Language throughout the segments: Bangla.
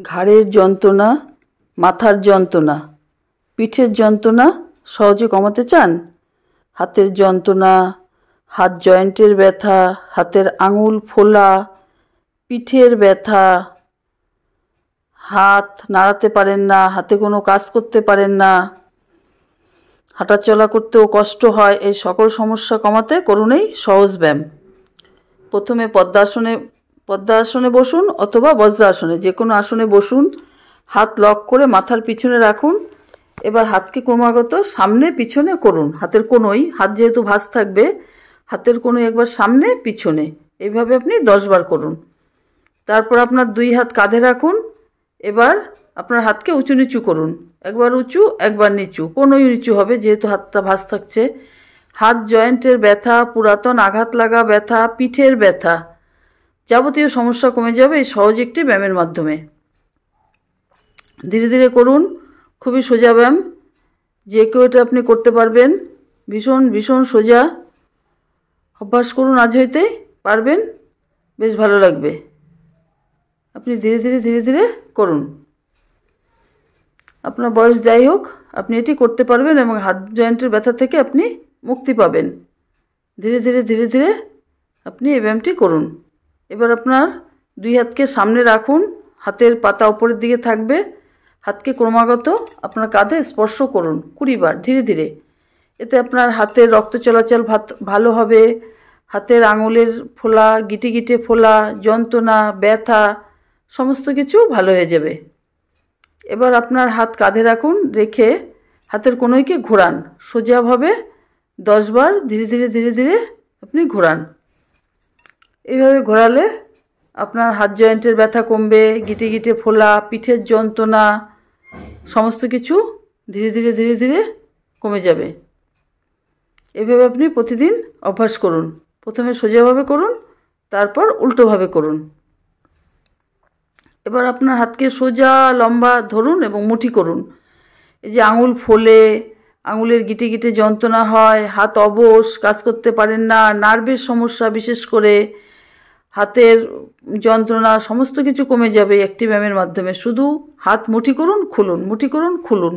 ঘাড়ের যন্ত্রণা, মাথার যন্ত্রণা, পিঠের যন্ত্রণা সহজে কমাতে চান? হাতের যন্ত্রণা, হাত জয়েন্টের ব্যথা, হাতের আঙুল ফোলা, পিঠের ব্যথা, হাত নাড়াতে পারেন না, হাতে কোনো কাজ করতে পারেন না, হাঁটাচলা করতেও কষ্ট হয়, এই সকল সমস্যা কমাতে করুন এই সহজ ব্যায়াম। প্রথমে পদ্মাসনে বসুন অথবা বজ্রাসনে, যে কোনো আসনে বসুন। হাত লক করে মাথার পিছনে রাখুন। এবার হাতকে ক্রমাগত সামনে পিছনে করুন। হাতের কোনোই, হাত যেহেতু ভাঁজ থাকবে, হাতের কোনোই একবার সামনে পিছনে, এইভাবে আপনি 10 বার করুন। তারপর আপনার 2 হাত কাঁধে রাখুন। এবার আপনার হাতকে উঁচু নিচু করুন, একবার উঁচু একবার নিচু, কোনোই নিচু হবে যেহেতু হাতটা ভাঁজ থাকছে। হাত জয়েন্টের ব্যথা, পুরাতন আঘাত লাগা ব্যথা, পিঠের ব্যথা, যাবতীয় সমস্যা কমে যাবে এই সহজ একটি ব্যায়ামের মাধ্যমে। ধীরে ধীরে করুন, খুবই সোজা ব্যায়াম, যে কেউ এটা আপনি করতে পারবেন। ভীষণ ভীষণ সোজা, অভ্যাস করুন, আজ হইতেই পারবেন, বেশ ভালো লাগবে। আপনি ধীরে ধীরে ধীরে ধীরে করুন। আপনার বয়স যাই হোক, আপনি এটি করতে পারবেন এবং হাত জয়েন্টের ব্যথা থেকে আপনি মুক্তি পাবেন। ধীরে ধীরে ধীরে ধীরে আপনি এই ব্যায়ামটি করুন। এবার আপনার 2 হাতকে সামনে রাখুন, হাতের পাতা উপরের দিকে থাকবে। হাতকে ক্রমাগত আপনার কাঁধে স্পর্শ করুন 20 বার ধীরে ধীরে। এতে আপনার হাতের রক্ত চলাচল ভালো হবে। হাতের আঙুলের ফোলা, গিটে গিটে ফোলা, যন্ত্রণা, ব্যথা সমস্ত কিছু ভালো হয়ে যাবে। এবার আপনার হাত কাঁধে রাখুন, রেখে হাতের কোনোইকে ঘোরান সোজাভাবে 10 বার ধীরে ধীরে ধীরে ধীরে আপনি ঘোরান। এইভাবে ঘোরালে আপনার হাত জয়েন্টের ব্যথা কমবে, গিটে গিটে ফোলা, পিঠের যন্ত্রণা সমস্ত কিছু ধীরে ধীরে ধীরে ধীরে কমে যাবে। এভাবে আপনি প্রতিদিন অভ্যাস করুন। প্রথমে সোজাভাবে করুন, তারপর উল্টোভাবে করুন। এবার আপনার হাতকে সোজা লম্বা ধরুন এবং মুঠি করুন। এই যে আঙুল ফোলে, আঙুলের গিটে গিটে যন্ত্রণা হয়, হাত অবশ, কাজ করতে পারেন না, নার্ভের সমস্যা বিশেষ করে, হাতের যন্ত্রণা সমস্ত কিছু কমে যাবে একটি ব্যায়ামের মাধ্যমে। শুধু হাত মুঠি করুন, খুলুন, মুঠি করুন, খুলুন।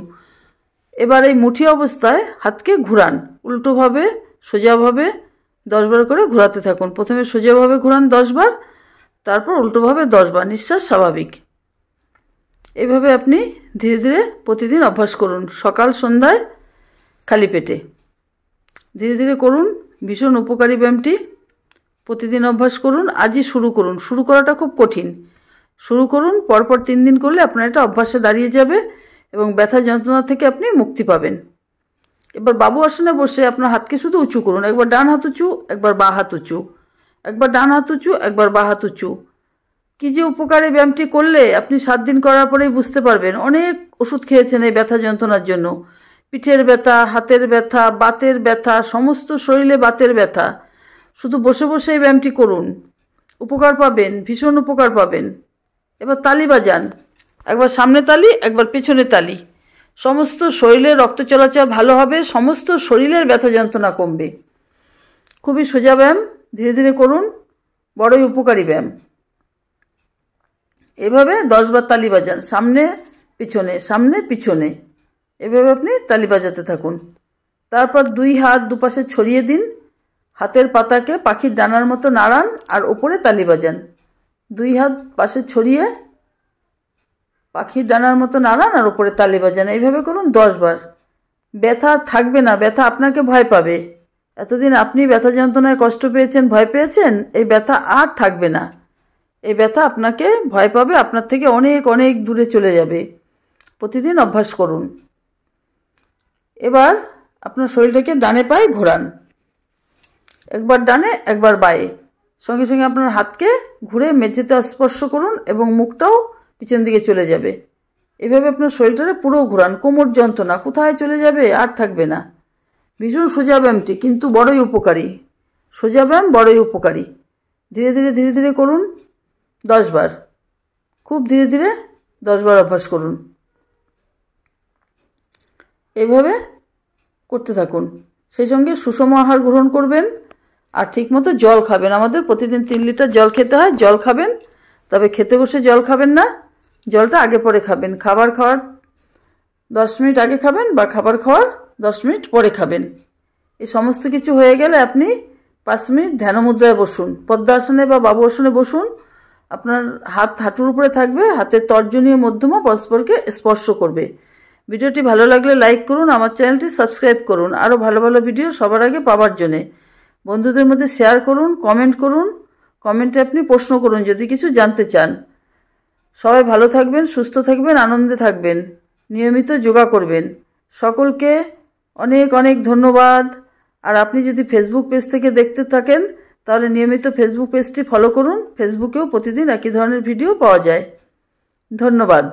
এবার এই মুঠি অবস্থায় হাতকে ঘুরান, উল্টোভাবে সোজাভাবে 10 বার করে ঘোরাতে থাকুন। প্রথমে সোজাভাবে ঘোরান 10 বার, তারপর উল্টোভাবে 10 বার, নিঃশ্বাস স্বাভাবিক। এইভাবে আপনি ধীরে ধীরে প্রতিদিন অভ্যাস করুন, সকাল সন্ধ্যায় খালি পেটে। ধীরে ধীরে করুন, ভীষণ উপকারী ব্যায়ামটি। প্রতিদিন অভ্যাস করুন, আজই শুরু করুন। শুরু করাটা খুব কঠিন, শুরু করুন, পরপর 3 দিন করলে আপনার এটা অভ্যাসে দাঁড়িয়ে যাবে এবং ব্যথা যন্ত্রণা থেকে আপনি মুক্তি পাবেন। এবার বাবু আসনে বসে আপনার হাতকে শুধু উঁচু করুন, একবার ডান হাত উঁচু, একবার বাঁ হাত উঁচু, একবার ডান হাত উঁচু, একবার বাঁ হাত উঁচু। কী যে উপকারী ব্যায়ামটি করলে আপনি 7 দিন করার পরেই বুঝতে পারবেন। অনেক ওষুধ খেয়েছেন এই ব্যথা যন্ত্রণার জন্য, পিঠের ব্যথা, হাতের ব্যথা, বাতের ব্যথা, সমস্ত শরীরে বাতের ব্যথা। শুধু বসে বসে এই ব্যায়ামটি করুন, উপকার পাবেন, ভীষণ উপকার পাবেন। এবার তালি বাজান, একবার সামনে তালি, একবার পেছনে তালি। সমস্ত শরীরে রক্ত চলাচল ভালো হবে, সমস্ত শরীরের ব্যথা যন্ত্রণা কমবে। খুবই সোজা ব্যায়াম, ধীরে ধীরে করুন, বড়ই উপকারী ব্যায়াম। এভাবে 10 বার তালি বাজান, সামনে পিছনে, সামনে পিছনে, এভাবে আপনি তালি বাজাতে থাকুন। তারপর 2 হাত দুপাশে ছড়িয়ে দিন, হাতের পাতাকে পাখির ডানার মতো নাড়ান আর ওপরে তালি বাজান। 2 হাত পাশে ছড়িয়ে পাখির ডানার মতো নাড়ান আর ওপরে তালি বাজান। এইভাবে করুন 10 বার। ব্যথা থাকবে না, ব্যথা আপনাকে ভয় পাবে। এতদিন আপনি ব্যথা যন্ত্রণায় কষ্ট পেয়েছেন, ভয় পেয়েছেন, এই ব্যথা আর থাকবে না। এই ব্যথা আপনাকে ভয় পাবে, আপনার থেকে অনেক অনেক দূরে চলে যাবে। প্রতিদিন অভ্যাস করুন। এবার আপনার শরীরটাকে ডানে পায়ে ঘোরান, একবার ডানে একবার বাঁয়ে। সঙ্গে সঙ্গে আপনার হাতকে ঘুরে মেঝেতে স্পর্শ করুন এবং মুখটাও পিছন দিকে চলে যাবে। এভাবে আপনার শরীরটাকে পুরো ঘোরান। কোমর যন্ত্রণা কোথায় চলে যাবে, আর থাকবে না। ভীষণ সোজা ব্যায়ামটি, কিন্তু বড়ই উপকারী। সোজা ব্যায়াম, বড়ই উপকারী। ধীরে ধীরে ধীরে ধীরে করুন 10 বার, খুব ধীরে ধীরে 10 বার অভ্যাস করুন। এভাবে করতে থাকুন। সেই সঙ্গে সুষম আহার গ্রহণ করবেন আর ঠিকমতো জল খাবেন। আমাদের প্রতিদিন 3 লিটার জল খেতে হয়, জল খাবেন। তবে খেতে বসে জল খাবেন না, জলটা আগে পরে খাবেন। খাবার খাওয়ার 10 মিনিট আগে খাবেন বা খাবার খাওয়ার 10 মিনিট পরে খাবেন। এই সমস্ত কিছু হয়ে গেলে আপনি 5 মিনিট ধ্যান মুদ্রায় বসুন, পদ্মাসনে বা বাবু আসনে বসুন। আপনার হাত হাঁটুর উপরে থাকবে, হাতের তর্জনী ও মধ্যমা পরস্পরকে স্পর্শ করবে। ভিডিওটি ভালো লাগলে লাইক করুন, আমার চ্যানেলটি সাবস্ক্রাইব করুন আরও ভালো ভালো ভিডিও সবার আগে পাওয়ার জন্যে। বন্ধুদের মধ্যে শেয়ার করুন, কমেন্ট করুন, কমেন্টে আপনি প্রশ্ন করুন যদি কিছু জানতে চান। সবাই ভালো থাকবেন, সুস্থ থাকবেন, আনন্দে থাকবেন, নিয়মিত যোগা করবেন। সকলকে অনেক অনেক ধন্যবাদ। আর আপনি যদি ফেসবুক পেজ থেকে দেখতে থাকেন তাহলে নিয়মিত ফেসবুক পেজটি ফলো করুন। ফেসবুকেও প্রতিদিন একই ধরনের ভিডিও পাওয়া যায়। ধন্যবাদ।